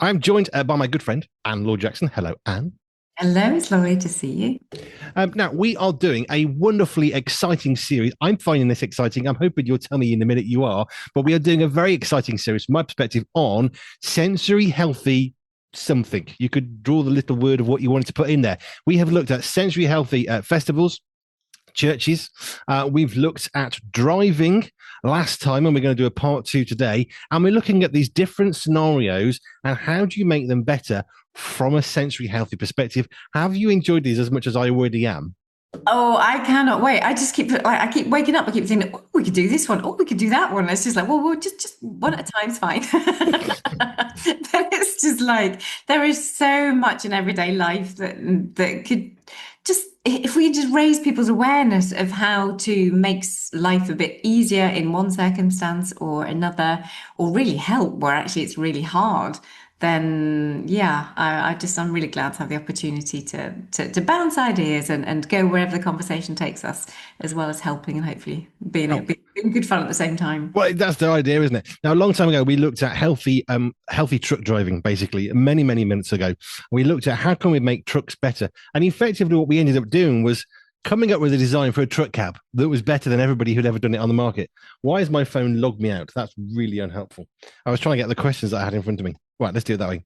I'm joined by my good friend, Laure Jackson. Hello, Anne. Hello, it's lovely to see you. Now, we are doing a wonderfully exciting series. I'm finding this exciting. I'm hoping you'll tell me in a minute you are, but we are doing a very exciting series from my perspective on sensory healthy something. You could draw the little word of what you wanted to put in there. We have looked at sensory healthy festivals, churches. We've looked at driving last time, and we're going to do a part two today. And we're looking at these different scenarios and how do you make them better from a sensory healthy perspective. Have you enjoyed these as much as I already am? Oh, I cannot wait. I just keep like I keep waking up. I keep thinking, oh, we could do this one. Oh, we could do that one. It's just like, well, we'll just one at a time's fine. But it's just like there is so much in everyday life that could just if we just raise people's awareness of how to make life a bit easier in one circumstance or another, or really help where actually it's really hard. Then yeah, I'm really glad to have the opportunity to bounce ideas and go wherever the conversation takes us, as well as helping and hopefully Oh, being good fun at the same time. well, that's the idea, isn't it? Now, a long time ago, we looked at healthy truck driving, basically, many minutes ago. We looked at how can we make trucks better, and effectively, what we ended up doing was coming up with a design for a truck cab that was better than everybody who'd ever done it on the market. Why has my phone logged me out? That's really unhelpful. I was trying to get the questions that I had in front of me. Right, let's do it that way.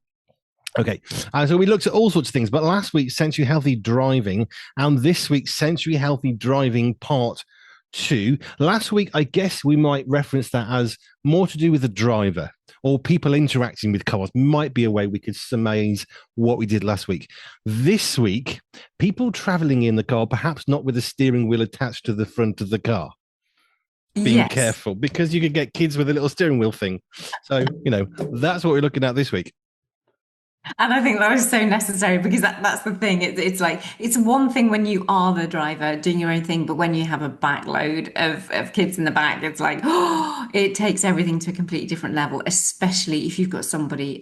Okay, so we looked at all sorts of things, but last week, sensory healthy driving, and this week, sensory healthy driving part two. Last week, I guess we might reference that as more to do with the driver or people interacting with cars, might be a way we could surmise what we did last week. This week, people traveling in the car, perhaps not with a steering wheel attached to the front of the car. Being Yes. careful because you could get kids with a little steering wheel thing. So, that's what we're looking at this week. And I think that is so necessary because that's the thing. It's like, it's one thing when you are the driver doing your own thing, but when you have a backload of kids in the back, it's like, oh, it takes everything to a completely different level, especially if you've got somebody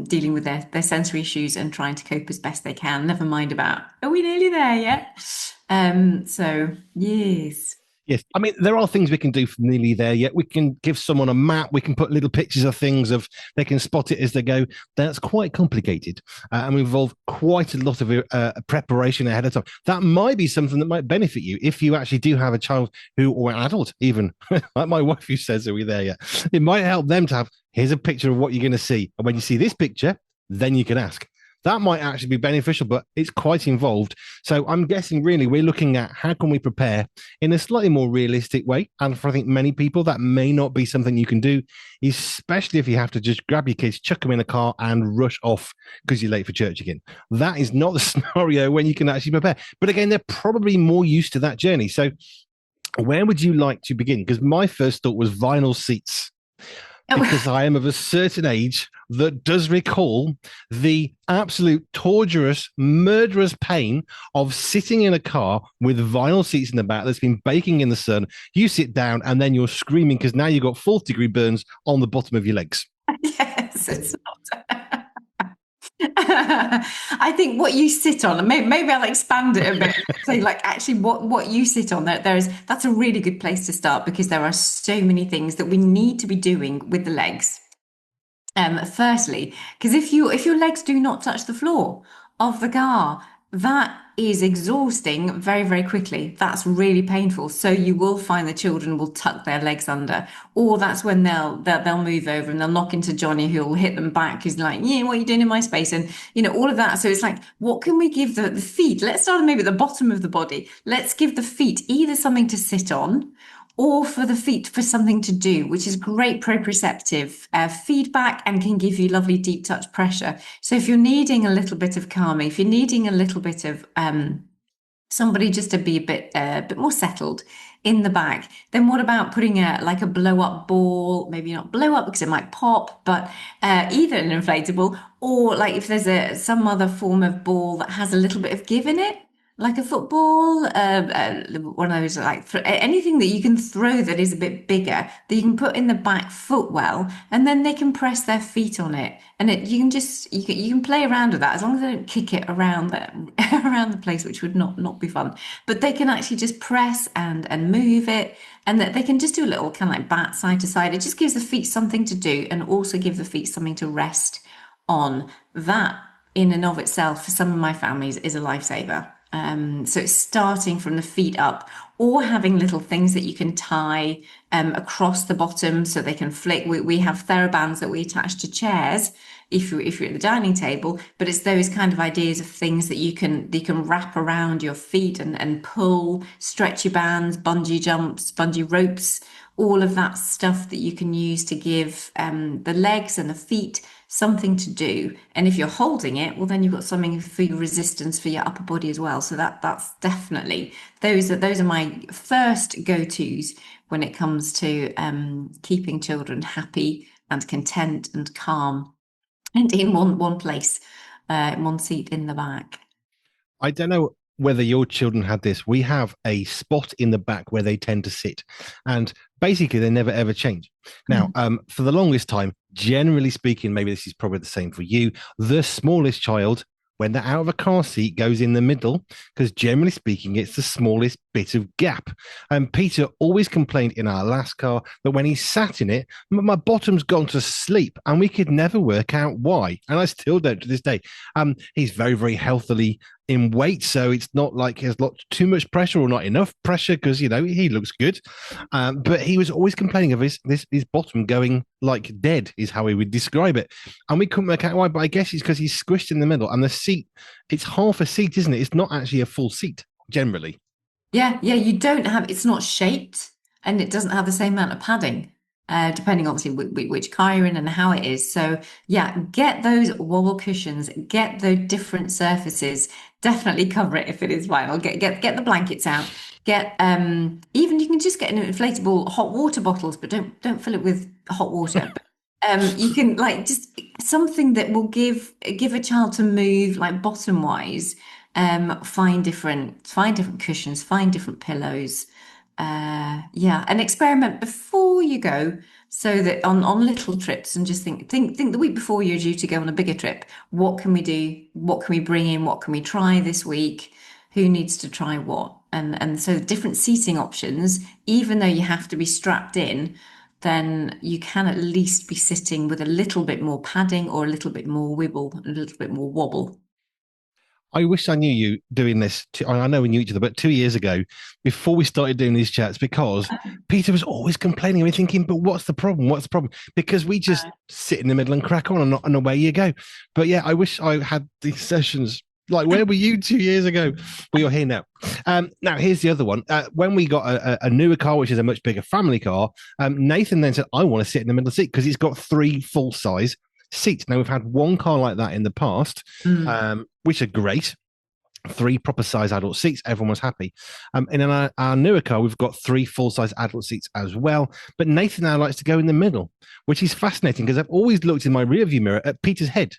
dealing with their sensory issues and trying to cope as best they can. Never mind about, are we nearly there yet? So, yes. Yes, I mean there are things we can do from nearly there yet. We can give someone a map. We can put little pictures of things of they can spot it as they go. That's quite complicated and we involve quite a lot of preparation ahead of time. That might be something that might benefit you if you actually do have a child who or an adult even like my wife who says, "Are we there yet?" It might help them to have. Here's a picture of what you're going to see, and when you see this picture, then you can ask. That might actually be beneficial, but it's quite involved. So I'm guessing really we're looking at how can we prepare in a slightly more realistic way. And for I think many people, that may not be something you can do, especially if you have to just grab your kids, chuck them in a car and rush off because you're late for church again. That is not the scenario when you can actually prepare. But again, they're probably more used to that journey. So where would you like to begin? Because my first thought was vinyl seats because I am of a certain age that does recall the absolute torturous, murderous pain of sitting in a car with vinyl seats in the back that's been baking in the sun. You sit down and then you're screaming because now you've got 40-degree burns on the bottom of your legs. Yes, it's not. I think what you sit on, and maybe I'll expand it a bit. Say, like, actually, what you sit on, that's a really good place to start because there are so many things that we need to be doing with the legs. Firstly, because if your legs do not touch the floor of the car, that is exhausting very quickly. That's really painful. So you will find the children will tuck their legs under, or that's when they'll move over and they'll knock into Johnny, who'll hit them back. Who's like, yeah, what are you doing in my space? And all of that. So it's like, what can we give the feet? Let's start maybe at the bottom of the body. Let's give the feet either something to sit on or for the feet for something to do, which is great proprioceptive feedback and can give you lovely deep touch pressure. So if you're needing a little bit of calming, if you're needing a little bit of somebody just to be a bit more settled in the back, then what about putting a blow up ball? Maybe not blow up because it might pop, but either an inflatable or like if there's some other form of ball that has a little bit of give in it, like a football, one of those like anything that you can throw that is a bit bigger that you can put in the back footwell, and then they can press their feet on it, and you can just you can play around with that as long as they don't kick it around around the place, which would not be fun. But they can actually just press and move it, and that they can just do a little kind of like bat side to side. It just gives the feet something to do, and also give the feet something to rest on, that in and of itself, for some of my families, is a lifesaver. So it's starting from the feet up, or having little things that you can tie across the bottom so they can flick. We have therabands that we attach to chairs if you're at the dining table, but it's those kind of ideas of things that you can wrap around your feet and pull, stretchy bands, bungee jumps, bungee ropes, all of that stuff that you can use to give the legs and the feet something to do. And if you're holding it, well, then you've got something for your resistance for your upper body as well. So that's definitely, those are my first go-tos when it comes to keeping children happy and content and calm and in one place, in one seat in the back. I don't know whether your children had this. We have a spot in the back where they tend to sit, and basically they never ever change. Now, for the longest time, generally speaking, maybe this is probably the same for you, the smallest child, when they're out of a car seat, goes in the middle because generally speaking, it's the smallest bit of gap. And Peter always complained in our last car that when he sat in it, my bottom's gone to sleep, and we could never work out why. And I still don't to this day. He's very, very healthily in weight, so it's not like there's lot too much pressure or not enough pressure because he looks good. But he was always complaining of his bottom going like dead, is how he would describe it, and we couldn't work out why. But I guess it's because he's squished in the middle, and the seat, it's half a seat, isn't it? It's not actually a full seat generally. Yeah, yeah, you don't have, it's not shaped and it doesn't have the same amount of padding, depending obviously which car you're in and how it is. So yeah, get those wobble cushions, get the different surfaces, definitely cover it if it is vinyl. Get the blankets out. Get even you can just get an inflatable hot water bottles, but don't fill it with hot water. You can like just something that will give a child to move like bottom wise. Find different cushions, find different pillows. Yeah, and experiment before you go, so that on little trips, and just think the week before you're due to go on a bigger trip, what can we do? What can we bring in? What can we try this week? Who needs to try what? And so different seating options, even though you have to be strapped in, then you can at least be sitting with a little bit more padding or a little bit more wibble, a little bit more wobble. I wish I knew you doing this. I know we knew each other, but 2 years ago, before we started doing these chats, because Peter was always complaining. We're thinking, but what's the problem? What's the problem? Because we just sit in the middle and crack on, and away you go. But yeah, I wish I had these sessions. Like, where were you 2 years ago? Well, you're here now. Now, here's the other one. When we got a newer car, which is a much bigger family car, Nathan then said, I want to sit in the middle seat because it's got 3 full size seats. Now, we've had one car like that in the past, which are great. 3 proper size adult seats. Everyone was happy. And in our newer car, we've got 3 full size adult seats as well. But Nathan now likes to go in the middle, which is fascinating because I've always looked in my rearview mirror at Peter's head.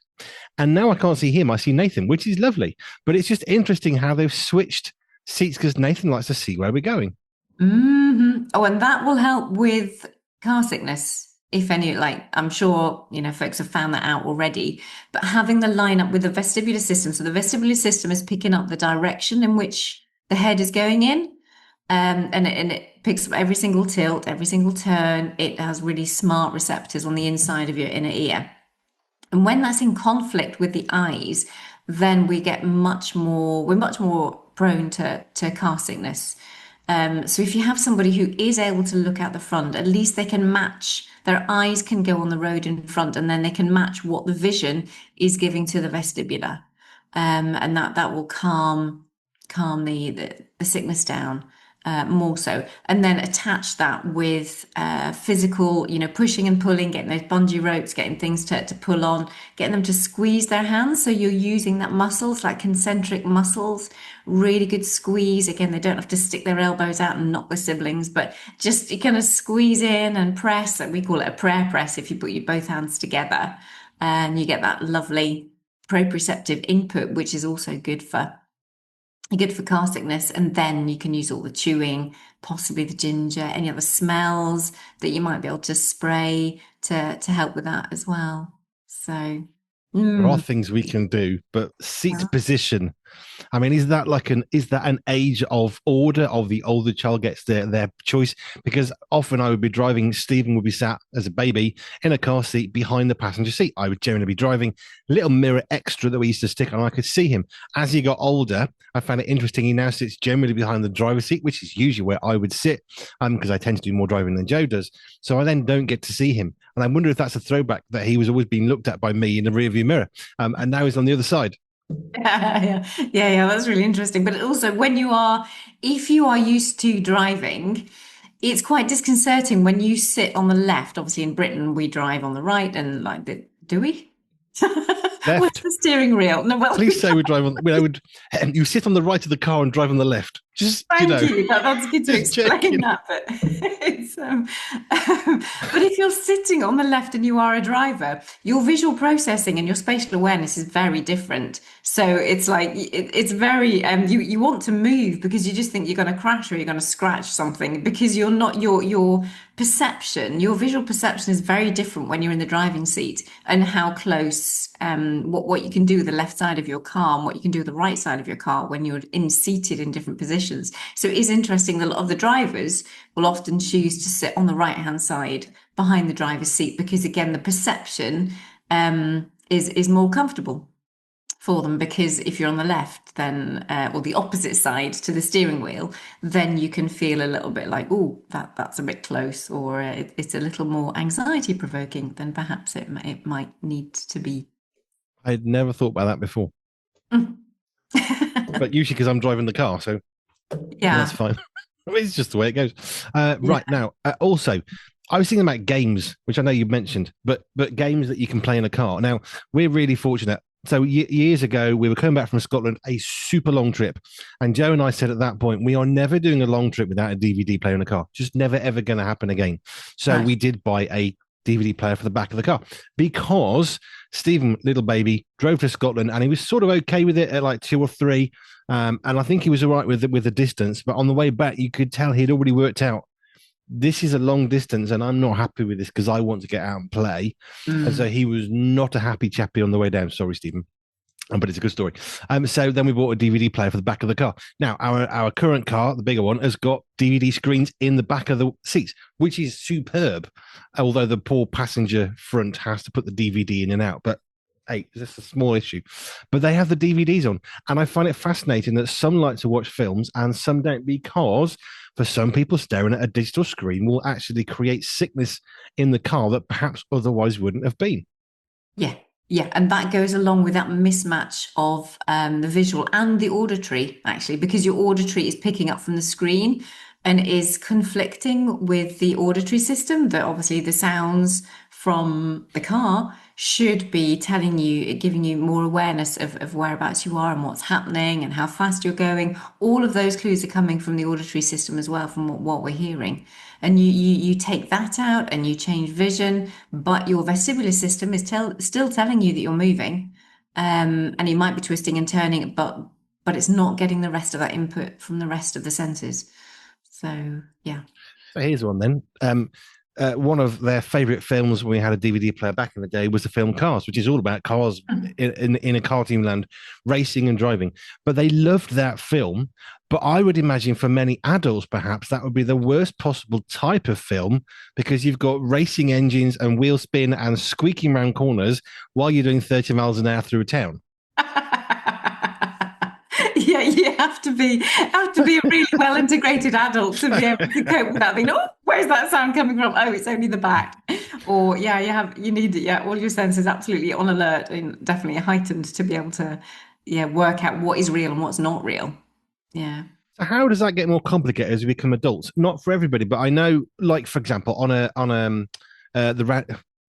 And now I can't see him. I see Nathan, which is lovely. But it's just interesting how they've switched seats because Nathan likes to see where we're going. Oh, and that will help with car sickness. If any, like I'm sure, folks have found that out already, but having the line up with the vestibular system. So the vestibular system is picking up the direction in which the head is going in. And it picks up every single tilt, every single turn. It has really smart receptors on the inside of your inner ear. And when that's in conflict with the eyes, then we're much more prone to car sickness. So if you have somebody who is able to look out the front, at least they can match, their eyes can go on the road in front, and then they can match what the vision is giving to the vestibular. And that will calm the sickness down. More so, and then attach that with physical, pushing and pulling, getting those bungee ropes, getting things to pull on, getting them to squeeze their hands. So you're using that muscles, like concentric muscles, really good squeeze. Again, they don't have to stick their elbows out and knock the siblings, but just you kind of squeeze in and press. And we call it a prayer press if you put your both hands together, and you get that lovely proprioceptive input, which is also good for car sickness. And then you can use all the chewing, possibly the ginger, any other smells that you might be able to spray to help with that as well. So There are things we can do, but seat position I mean, is that an age of order of the older child gets their choice? Because often I would be driving, Stephen would be sat as a baby in a car seat behind the passenger seat. I would generally be driving, little mirror extra that we used to stick on. I could see him as he got older. I found it interesting. He now sits generally behind the driver's seat, which is usually where I would sit, because I tend to do more driving than Joe does. So I then don't get to see him, and I wonder if that's a throwback that he was always being looked at by me in the rearview mirror, and now he's on the other side. Yeah, that's really interesting. But also, if you are used to driving, it's quite disconcerting when you sit on the left. Obviously, in Britain, we drive on the right, and do we? Where's Left. the steering wheel? No, well, Please say we drive on. I would. You sit on the right of the car and drive on the left. Just thank you. That's good to just explain checking. that. But but if you're sitting on the left and you are a driver, your visual processing and your spatial awareness is very different. So it's like it's very you want to move because you just think you're going to crash or you're going to scratch something because you're not your perception, your visual perception is very different when you're in the driving seat and how close what you can do with the left side of your car and what you can do with the right side of your car when you're seated in different positions. So it is interesting that a lot of the drivers will often choose to sit on the right hand side behind the driver's seat because again the perception is more comfortable for them, because if you're on the left then or the opposite side to the steering wheel, then you can feel a little bit like, oh, that's a bit close, or it's a little more anxiety provoking than perhaps it might need to be. I'd never thought about that before, but usually because I'm driving the car, so that's Yeah. fine. I mean, it's just the way it goes. Yeah. Right now, also, I was thinking about games, which I know you mentioned, but games that you can play in a car. Now, we're really fortunate. So years ago, we were coming back from Scotland, a super long trip, and Joe and I said at that point, we are never doing a long trip without a DVD player in the car. Just never ever going to happen again. So Right. we did buy a DVD player for the back of the car because Stephen, little baby, drove to Scotland and he was sort of okay with it at like 2 or 3. And I think he was all right with the distance. But on the way back, you could tell he'd already worked out this is a long distance and I'm not happy with this because I want to get out and play. And so he was not a happy chappy on the way down. Sorry, Stephen. But it's a good story. So then we bought a DVD player for the back of the car. Now, our current car, the bigger one, has got DVD screens in the back of the seats, which is superb. Although the poor passenger front has to put the DVD in and out. But hey, that's a small issue. But they have the DVDs on. And I find it fascinating that some like to watch films and some don't, because for some people, staring at a digital screen will actually create sickness in the car that perhaps otherwise wouldn't have been. Yeah. Yeah, and that goes along with that mismatch of the visual and the auditory, actually, because your auditory is picking up from the screen and is conflicting with the auditory system, that obviously the sounds from the car should be telling you, giving you more awareness of whereabouts you are and what's happening and how fast you're going. All of those clues are coming from the auditory system as well, from what we're hearing. And you take that out and you change vision, but your vestibular system is still telling you that you're moving, and you might be twisting and turning, but it's not getting the rest of that input from the rest of the senses. So yeah. So here's one then. One of their favorite films when we had a DVD player back in the day was the film Cars, which is all about cars in a karting land, racing and driving. But they loved that film. But I would imagine for many adults, perhaps that would be the worst possible type of film, because you've got racing engines and wheel spin and squeaking around corners while you're doing 30 miles an hour through a town. Yeah, you have to be a really well integrated adult to be able to cope with that. Thing. Oh, where's that sound coming from? Oh, it's only the back. Or you need all your senses absolutely on alert and definitely heightened to be able to work out what is real and what's not real. Yeah. So how does that get more complicated as we become adults? Not for everybody, but I know, like for example,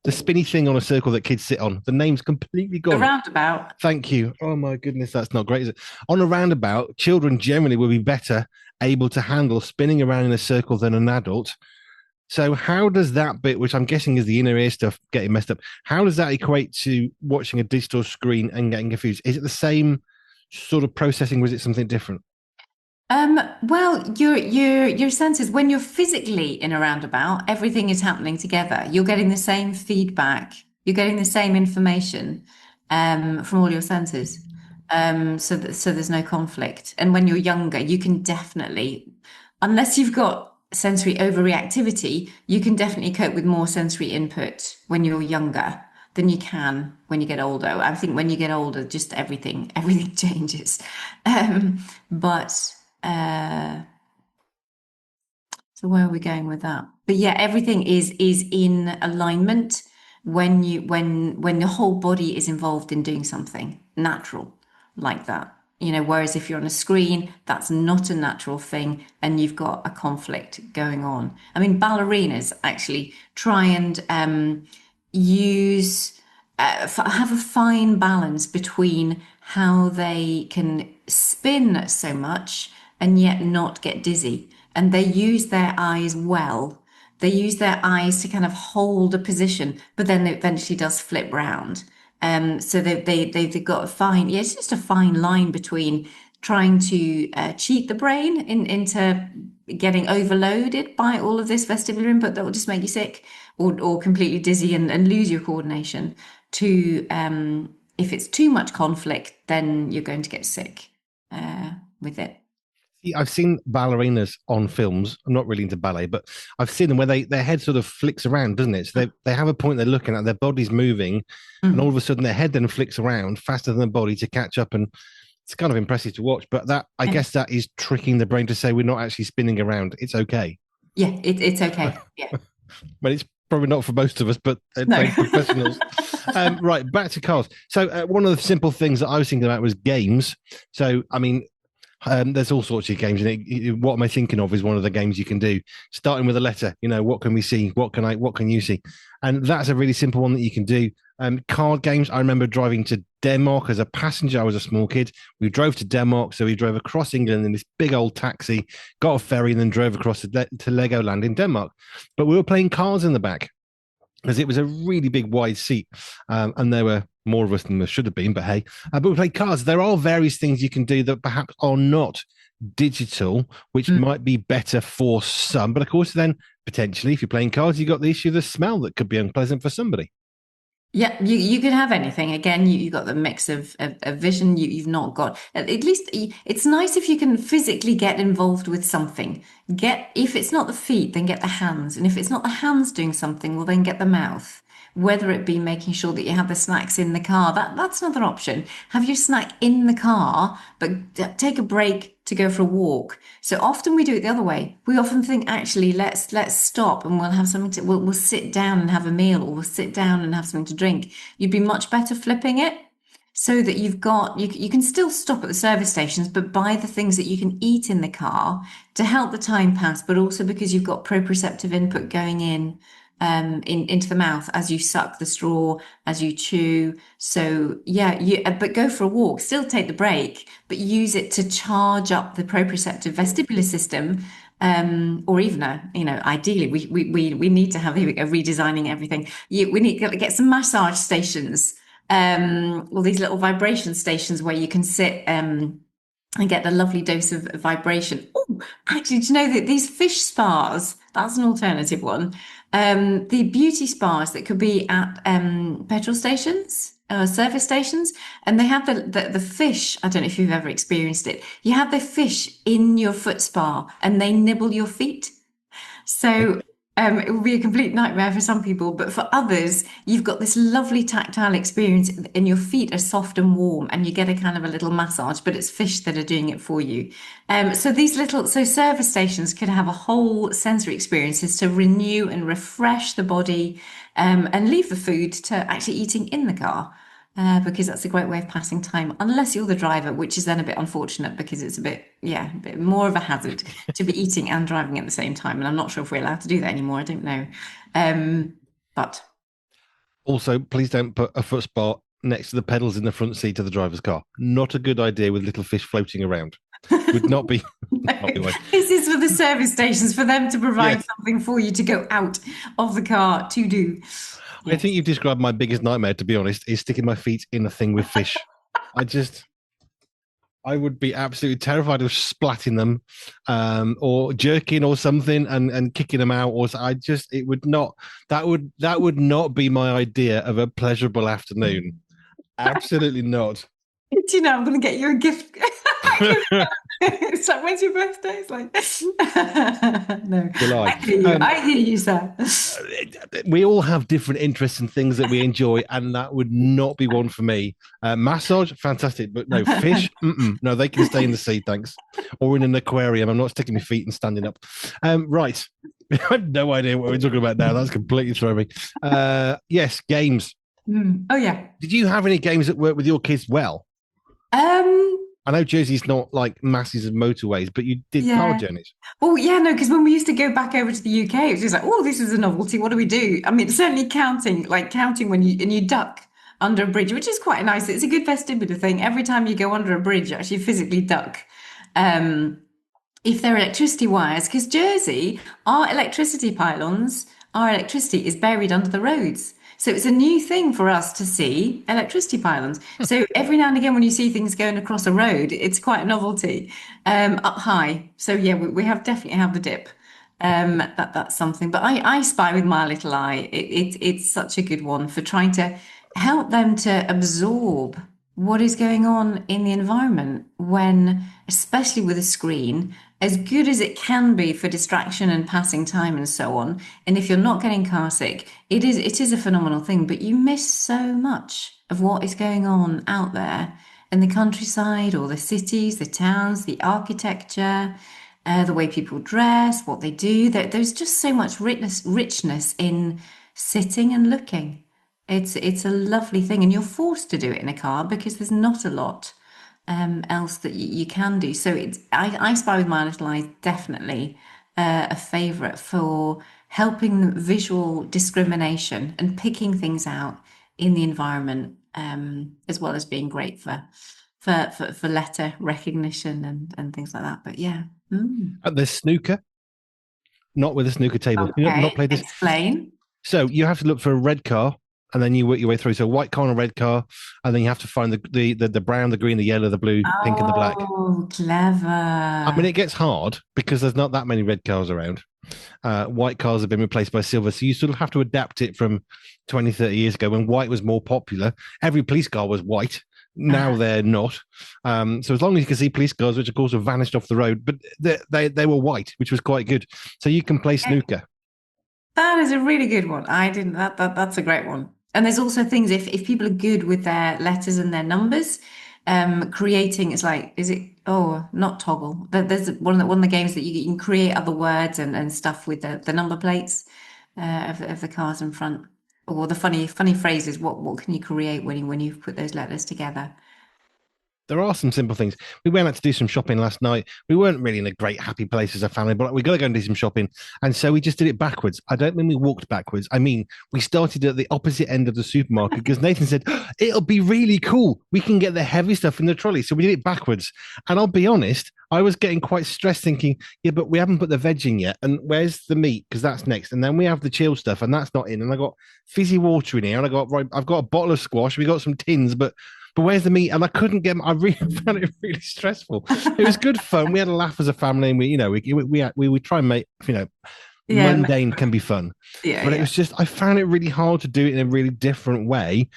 the spinny thing on a circle that kids sit on. The name's completely gone. A roundabout. Thank you. Oh my goodness, that's not great, is it? On a roundabout, children generally will be better able to handle spinning around in a circle than an adult. So how does that bit, which I'm guessing is the inner ear stuff, getting messed up, how does that equate to watching a digital screen and getting confused? Is it the same sort of processing, or is it something different? Well, your senses, when you're physically in a roundabout, everything is happening together. You're getting the same feedback. You're getting the same information from all your senses. So there's no conflict. And when you're younger, you can definitely, unless you've got sensory overreactivity, you can definitely cope with more sensory input when you're younger than you can when you get older. I think when you get older, just everything changes. But so where are we going with that? But yeah, everything is in alignment when the whole body is involved in doing something natural like that. Whereas if you're on a screen, that's not a natural thing, and you've got a conflict going on. I mean, ballerinas actually try and use have a fine balance between how they can spin so much and yet not get dizzy. And they use their eyes well. They use their eyes to kind of hold a position, but then it eventually does flip round. So they've got a fine, yeah, it's just a fine line between trying to cheat the brain into getting overloaded by all of this vestibular input that will just make you sick, or completely dizzy and lose your coordination, to if it's too much conflict, then you're going to get sick with it. I've seen ballerinas on films. I'm not really into ballet, but I've seen them where their head sort of flicks around, doesn't it? So they have a point they're looking at, their body's moving, and all of a sudden their head then flicks around faster than the body to catch up. And it's kind of impressive to watch. But I guess that is tricking the brain to say we're not actually spinning around. It's okay. Yeah, it's okay. Yeah. But it's probably not for most of us, but No. professionals. Right, back to cars. So one of the simple things that I was thinking about was games. So, I mean, there's all sorts of games, and what am I thinking of is one of the games you can do, starting with a letter. What can we see? What can you see? And that's a really simple one that you can do. Card games. I remember driving to Denmark as a passenger. I was a small kid. We drove to Denmark, so we drove across England in this big old taxi, got a ferry, and then drove across to Legoland in Denmark. But we were playing cards in the back because it was a really big wide seat, and there were more of us than there should have been, but hey. But we played cards. There are various things you can do that perhaps are not digital, which might be better for some. But of course, then potentially, if you're playing cards, you've got the issue of the smell that could be unpleasant for somebody. Yeah, you could have anything. Again, you got the mix of vision. You've not got, at least it's nice if you can physically get involved with something. If it's not the feet, then get the hands. And if it's not the hands doing something, well, then get the mouth. Whether it be making sure that you have the snacks in the car, that's another option. Have your snack in the car, but take a break to go for a walk. So often we do it the other way. We often think, actually, let's stop and we'll have something to, we'll sit down and have a meal, or we'll sit down and have something to drink. You'd be much better flipping it so that you can still stop at the service stations, but buy the things that you can eat in the car to help the time pass, but also because you've got proprioceptive input going into the mouth as you suck the straw, as you chew. So yeah, but go for a walk, still take the break, but use it to charge up the proprioceptive vestibular system. Or even ideally, we need to have, here we go, redesigning everything. We need to get some massage stations, all these little vibration stations where you can sit and get a lovely dose of vibration. Oh, actually, do you know that these fish spas, that's an alternative one. The beauty spas that could be at petrol stations, service stations, and they have the fish. I don't know if you've ever experienced it. You have the fish in your foot spa and they nibble your feet. So it will be a complete nightmare for some people, but for others, you've got this lovely tactile experience, and your feet are soft and warm, and you get a kind of a little massage, but it's fish that are doing it for you. So service stations could have a whole sensory experiences to renew and refresh the body, and leave the food to actually eating in the car. Because that's a great way of passing time, unless you're the driver, which is then a bit unfortunate because it's a bit more of a hazard to be eating and driving at the same time. And I'm not sure if we're allowed to do that anymore. I don't know. But Also, please don't put a foot spa next to the pedals in the front seat of the driver's car. Not a good idea with little fish floating around. Would not be. This is for the service stations, for them to provide something for you to go out of the car to do. I think you've described my biggest nightmare, to be honest, is sticking my feet in a thing with fish. I would be absolutely terrified of splatting them, or jerking or something and kicking them out. That would not be my idea of a pleasurable afternoon. Absolutely not. Do you know, I'm going to get you a gift. It's like, when's your birthday? It's like, no, July. I hear you. I hear you, sir. We all have different interests and things that we enjoy, and that would not be one for me. Massage, fantastic, but no fish. No, they can stay in the sea, thanks, or in an aquarium. I'm not sticking my feet and standing up. Right, I have no idea what we're talking about now. That's completely thrown me. Yes, games. Oh yeah. Did you have any games that work with your kids well? Um, I know Jersey's not like masses of motorways, but you did car yeah. journeys. Oh yeah, no, because when we used to go back over to the UK, it was just like, oh, this is a novelty. What do we do? I mean, certainly counting, like counting when you duck under a bridge, which is quite nice. It's a good vestibular thing. Every time you go under a bridge, you actually physically duck. Um, if they're electricity wires, because Jersey, our electricity pylons, our electricity is buried under the roads. So it's a new thing for us to see electricity pylons. So every now and again, when you see things going across a road, it's quite a novelty up high. So yeah, we have definitely have the dip. That's something. But I spy with my little eye. It's such a good one for trying to help them to absorb what is going on in the environment when, especially with a screen, as good as it can be for distraction and passing time and so on. And if you're not getting car sick, it is a phenomenal thing, but you miss so much of what is going on out there in the countryside or the cities, the towns, the architecture, the way people dress, what they do. There's just so much richness in sitting and looking. It's a lovely thing, and you're forced to do it in a car because there's not a lot else that you can do. So I Spy with My Little Eye definitely a favourite for helping visual discrimination and picking things out in the environment, as well as being great for letter recognition and things like that. But yeah. There's snooker, not with a snooker table. You not Okay, played this. explain. So you have to look for a red car, and then you work your way through. So white car and a red car, and then you have to find the brown, the green, the yellow, the blue, pink, and the black. Oh, I mean, clever. it gets hard because there's not that many red cars around. White cars have been replaced by silver, so you sort of have to adapt it from 20, 30 years ago when white was more popular. Every police car was white. Now they're not. So as long as you can see police cars, which of course have vanished off the road, but they were white, which was quite good. So you can play snooker. That is a really good one. I didn't that's a great one. And there's also things if people are good with their letters and their numbers, creating it's like is it not toggle. There's one of the games that you can create other words and stuff with the number plates of the cars in front. Or the funny phrases. What can you create when you put those letters together? There are some simple things. We went out to do some shopping last night. We weren't really in a great happy place as a family, but we got to go and do some shopping. And so we just did it backwards. I don't mean we walked backwards. I mean, we started at the opposite end of the supermarket because Nathan said, it'll be really cool. We can get the heavy stuff in the trolley. So we did it backwards. And I'll be honest, I was getting quite stressed thinking, yeah, but we haven't put the veg in yet. And where's the meat? Because that's next. And then we have the chilled stuff and that's not in. And I got fizzy water in here. And I've got a bottle of squash. We got some tins, but where's the meat? And I couldn't get. I really found it really stressful. It was good fun. We had a laugh as a family, and we would try and make Yeah, mundane can be fun, yeah, but it yeah. was just I found it really hard to do it in a really different way,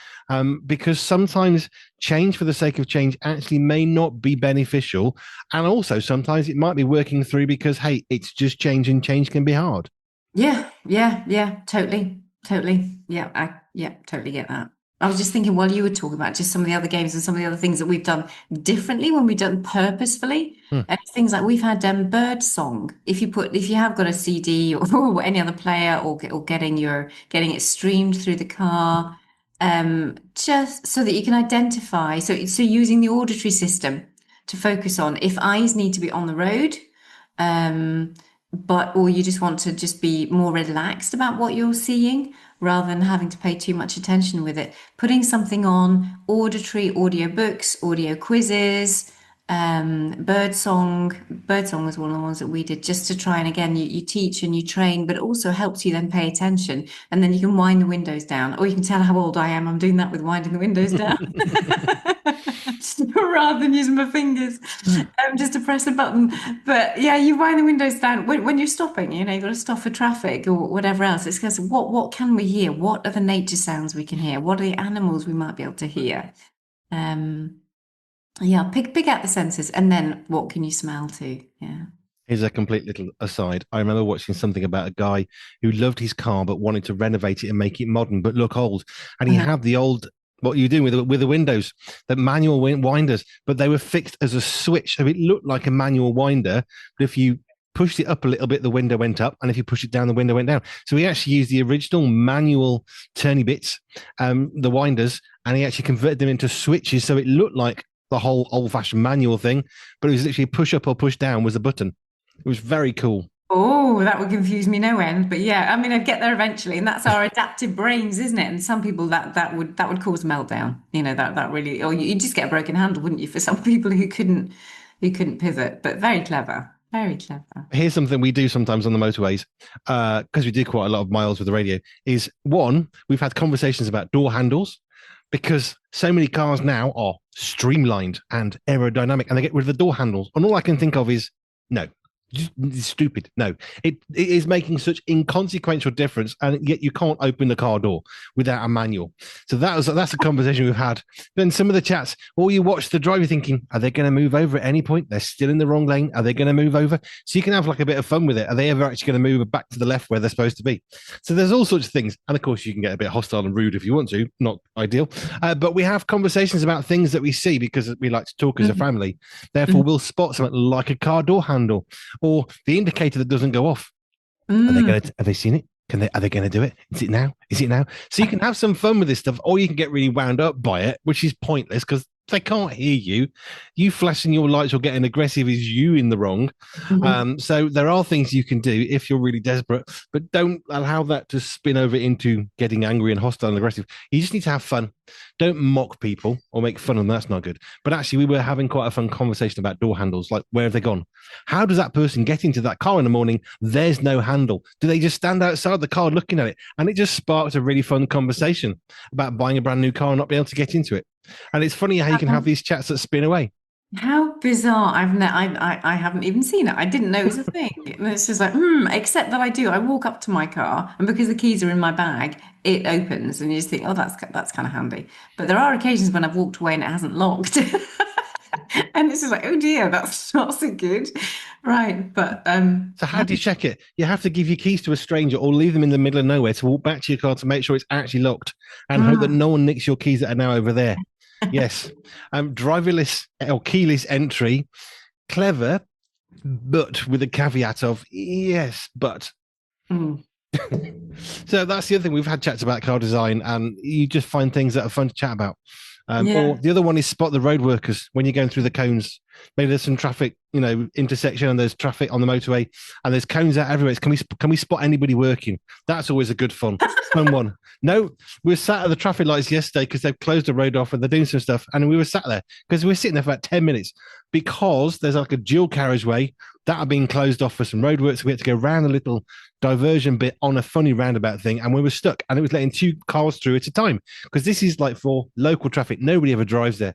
because sometimes change for the sake of change actually may not be beneficial, and also sometimes it might be working through because hey, it's just change, and change can be hard. Yeah, totally. Yeah, totally get that. I was just thinking while you were talking about just some of the other games and some of the other things that we've done differently when we've done purposefully. Hmm. Things like we've had bird song. If you have got a CD or any other player or getting it streamed through the car, just so that you can identify. So using the auditory system to focus on if eyes need to be on the road. Um, or you just want to just be more relaxed about what you're seeing rather than having to pay too much attention with it. Putting something on auditory, audio books, audio quizzes, bird song. Bird song was one of the ones that we did just to try and again, you teach and you train, but it also helps you then pay attention. And then you can wind the windows down, or you can tell how old I am. I'm doing that with winding the windows down. Rather than using my fingers just to press a button. But yeah, you wind the windows down when you're stopping, you've got to stop for traffic or whatever else. It's because what can we hear? What are the nature sounds we can hear? What are the animals we might be able to hear? Um, Yeah, pick out the senses, and then what can you smell too? Yeah. Here's a complete little aside. I remember watching something about a guy who loved his car but wanted to renovate it and make it modern but look old. And he Uh-huh. had the old, what you're doing with the windows, the manual winders, but they were fixed as a switch. So it looked like a manual winder. But if you pushed it up a little bit, the window went up. And if you push it down, the window went down. So he actually used the original manual turny bits, the winders, and he actually converted them into switches. So it looked like the whole old fashioned manual thing, but it was literally push up or push down was a button. It was very cool. Oh, that would confuse me no end. But yeah, I mean, I'd get there eventually, and that's our adaptive brains, isn't it? And some people that would cause a meltdown. That really, or you just get a broken handle, wouldn't you? For some people who couldn't pivot, but very clever, very clever. Here's something we do sometimes on the motorways, because we do quite a lot of miles with the radio, is one, we've had conversations about door handles because so many cars now are streamlined and aerodynamic and they get rid of the door handles. And all I can think of is no. It's stupid. No, it is making such inconsequential difference, and yet you can't open the car door without a manual. So that's a conversation we've had. Then some of the chats, or you watch the driver thinking, are they going to move over at any point? They're still in the wrong lane. Are they going to move over? So you can have like a bit of fun with it. Are they ever actually going to move back to the left where they're supposed to be? So there's all sorts of things, and of course you can get a bit hostile and rude if you want to. Not ideal, but we have conversations about things that we see because we like to talk as a family. Therefore, we'll spot something like a car door handle or the indicator that doesn't go off. Are they going to? Have they seen it? Are they going to do it? Is it now? Is it now? So you can have some fun with this stuff, or you can get really wound up by it, which is pointless because they can't hear you. You flashing your lights or getting aggressive is you in the wrong. So there are things you can do if you're really desperate, but don't allow that to spin over into getting angry and hostile and aggressive. You just need to have fun. Don't mock people or make fun of them. That's not good. But actually, we were having quite a fun conversation about door handles. Like, where have they gone? How does that person get into that car in the morning? There's no handle. Do they just stand outside the car looking at it? And it just sparked a really fun conversation about buying a brand new car and not being able to get into it. And it's funny how you can have these chats that spin away. How bizarre! I haven't even seen it. I didn't know it was a thing. And it's just like, except that I do. I walk up to my car, and because the keys are in my bag, it opens, and you just think, oh, that's kind of handy. But there are occasions when I've walked away and it hasn't locked, and it's just like, oh dear, that's not so good, right? But So how do you check it? You have to give your keys to a stranger or leave them in the middle of nowhere to walk back to your car to make sure it's actually locked and hope that no one nicks your keys that are now over there. Yes. Driverless or keyless entry, clever, but with a caveat of yes, but. So that's the other thing. We've had chats about car design, and you just find things that are fun to chat about. Or the other one is spot the road workers when you're going through the cones. Maybe there's some traffic, intersection, and there's traffic on the motorway, and there's cones out everywhere. Can we spot anybody working? That's always a good fun one. No, we were sat at the traffic lights yesterday because they've closed the road off and they're doing some stuff, and we were sat there because we were sitting there for about 10 minutes because there's like a dual carriageway that had been closed off for some roadworks. So we had to go around a little diversion bit on a funny roundabout thing, and we were stuck, and it was letting two cars through at a time because this is like for local traffic. Nobody ever drives there.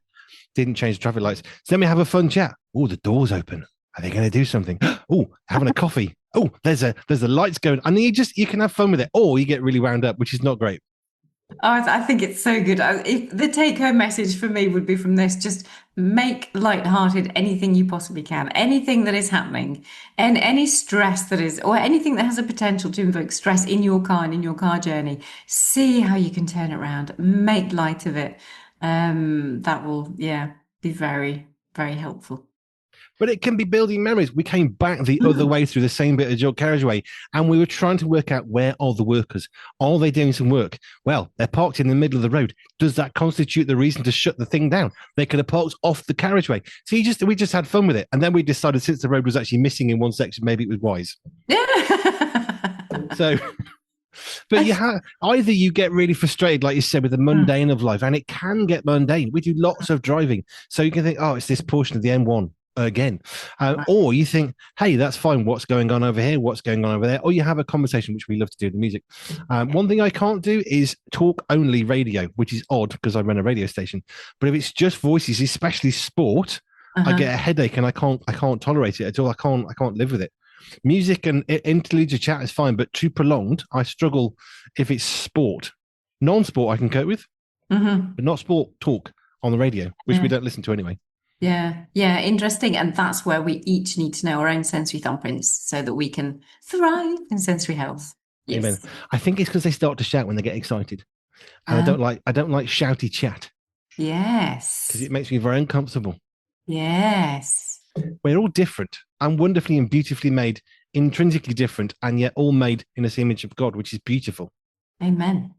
Didn't change the traffic lights. So then we have a fun chat. Oh, the door's open. Are they going to do something? Oh, having a coffee. Oh, there's the lights going. And you can have fun with it, or you get really wound up, which is not great. Oh, I think it's so good. If the take-home message for me would be from this, just make light-hearted anything you possibly can, anything that is happening, and any stress that is, or anything that has a potential to invoke stress in your car and in your car journey. See how you can turn it around, make light of it. That will, be very, very helpful. But it can be building memories. We came back the other way through the same bit of dual carriageway, and we were trying to work out where are the workers? Are they doing some work? Well, they're parked in the middle of the road. Does that constitute the reason to shut the thing down? They could have parked off the carriageway. So we just had fun with it, and then we decided since the road was actually missing in one section, maybe it was wise. Yeah. So. But either you get really frustrated, like you said, with the mundane of life, and it can get mundane. We do lots of driving, so you can think, oh, it's this portion of the M1 again, or you think, hey, that's fine. What's going on over here? What's going on over there? Or you have a conversation, which we love to do in the music. One thing I can't do is talk only radio, which is odd because I run a radio station. But if it's just voices, especially sport, I get a headache and I can't tolerate it at all. I can't live with it. Music and interlude chat is fine, but too prolonged, I struggle if it's sport. Non-sport I can cope with, but not sport talk on the radio, which we don't listen to anyway. Yeah, yeah, interesting. And that's where we each need to know our own sensory thumbprints so that we can thrive in sensory health. Amen. Yes. I think it's because they start to shout when they get excited, and Um, I don't like shouty chat because yes. it makes me very uncomfortable. Yes. We're all different and wonderfully and beautifully made, intrinsically different, and yet all made in this image of God, which is beautiful. Amen.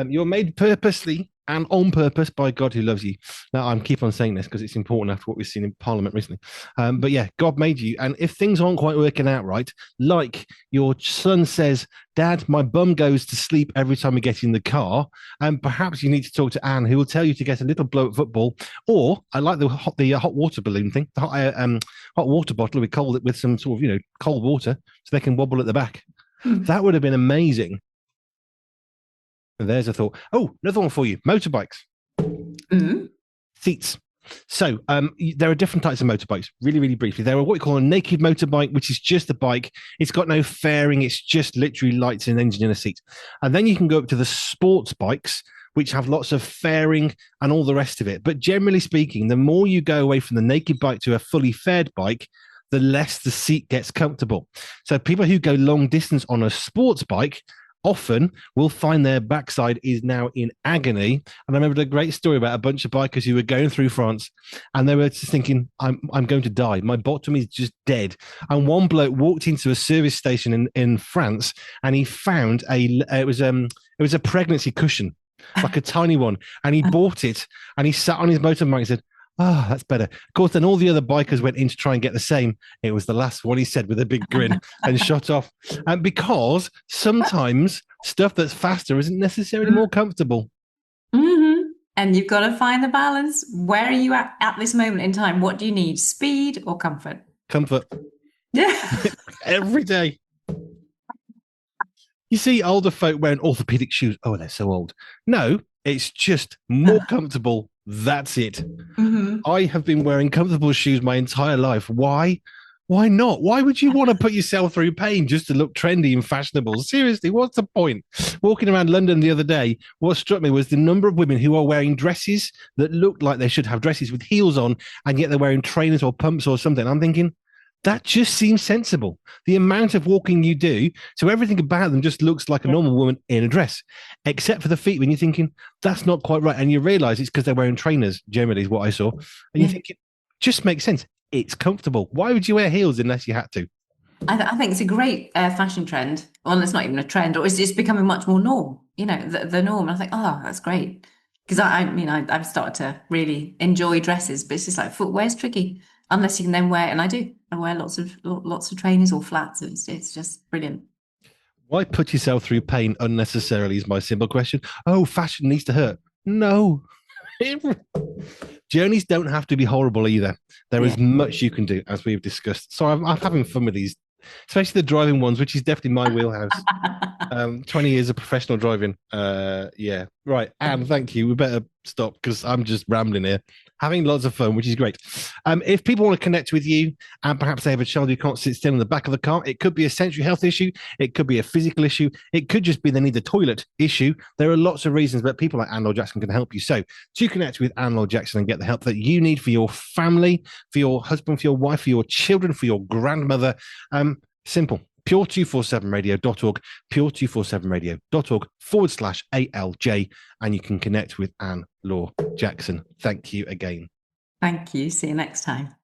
You're made purposely and on purpose by God who loves you. Now, I'm keep on saying this because it's important after what we've seen in Parliament recently. But yeah, God made you. And if things aren't quite working out right, like your son says, Dad, my bum goes to sleep every time we get in the car, and perhaps you need to talk to Anne, who will tell you to get a little blow at football. Or I like the hot water balloon thing, the hot water bottle. We cold it with some sort of cold water so they can wobble at the back. Hmm. That would have been amazing. And there's a thought. Oh, another one for you. Motorbikes, Mm. seats. So there are different types of motorbikes. Really, really briefly, there are what we call a naked motorbike, which is just a bike. It's got no fairing. It's just literally lights and an engine and a seat. And then you can go up to the sports bikes, which have lots of fairing and all the rest of it. But generally speaking, the more you go away from the naked bike to a fully faired bike, the less the seat gets comfortable. So people who go long distance on a sports bike often will find their backside is now in agony. And I remember a great story about a bunch of bikers who were going through France and they were just thinking, I'm going to die. My bottom is just dead. And one bloke walked into a service station in France and he found it was a pregnancy cushion, like a tiny one. And he bought it and he sat on his motorbike and said, oh, that's better. Of course, then all the other bikers went in to try and get the same. It was the last one, he said with a big grin and shot off. And because sometimes stuff that's faster isn't necessarily more comfortable. Mm-hmm. And you've got to find the balance. Where are you at this moment in time? What do you need? Speed or comfort? Comfort Yeah. every day. You see older folk wearing orthopedic shoes. Oh, they're so old. No, it's just more comfortable. That's it. Mm-hmm. I have been wearing comfortable shoes my entire life. Why? Why not? Why would you want to put yourself through pain just to look trendy and fashionable? Seriously, what's the point? Walking around London the other day, what struck me was the number of women who are wearing dresses that look like they should have dresses with heels on, and yet they're wearing trainers or pumps or something. I'm thinking, that just seems sensible. The amount of walking you do, so everything about them just looks like a normal woman in a dress, except for the feet. When you're thinking that's not quite right, and you realise it's because they're wearing trainers. Generally, is what I saw, and you think it just makes sense. It's comfortable. Why would you wear heels unless you had to? I think it's a great fashion trend. Well, it's not even a trend, or it's just becoming much more norm. The norm. And I think, oh, that's great. Because I've started to really enjoy dresses, but it's just like footwear's tricky unless you can then wear. And I do. I wear lots of trainers or flats. It's just brilliant. Why put yourself through pain unnecessarily? Is my simple question. Oh, fashion needs to hurt. No. Journeys don't have to be horrible either. There is much you can do, as we've discussed. So I'm having fun with these, especially the driving ones, which is definitely my wheelhouse. 20 years of professional driving. Yeah. Right. Anne, thank you. We better stop because I'm just rambling here. Having lots of fun, which is great. If people want to connect with you and perhaps they have a child who can't sit still in the back of the car, it could be a sensory health issue. It could be a physical issue. It could just be they need the toilet issue. There are lots of reasons, but people like Anne-Laure Jackson can help you. So to connect with Anne-Laure Jackson and get the help that you need for your family, for your husband, for your wife, for your children, for your grandmother, simple. pure247radio.org, pure247radio.org/ALJ, and you can connect with Anne-Laure Jackson. Thank you again. Thank you. See you next time.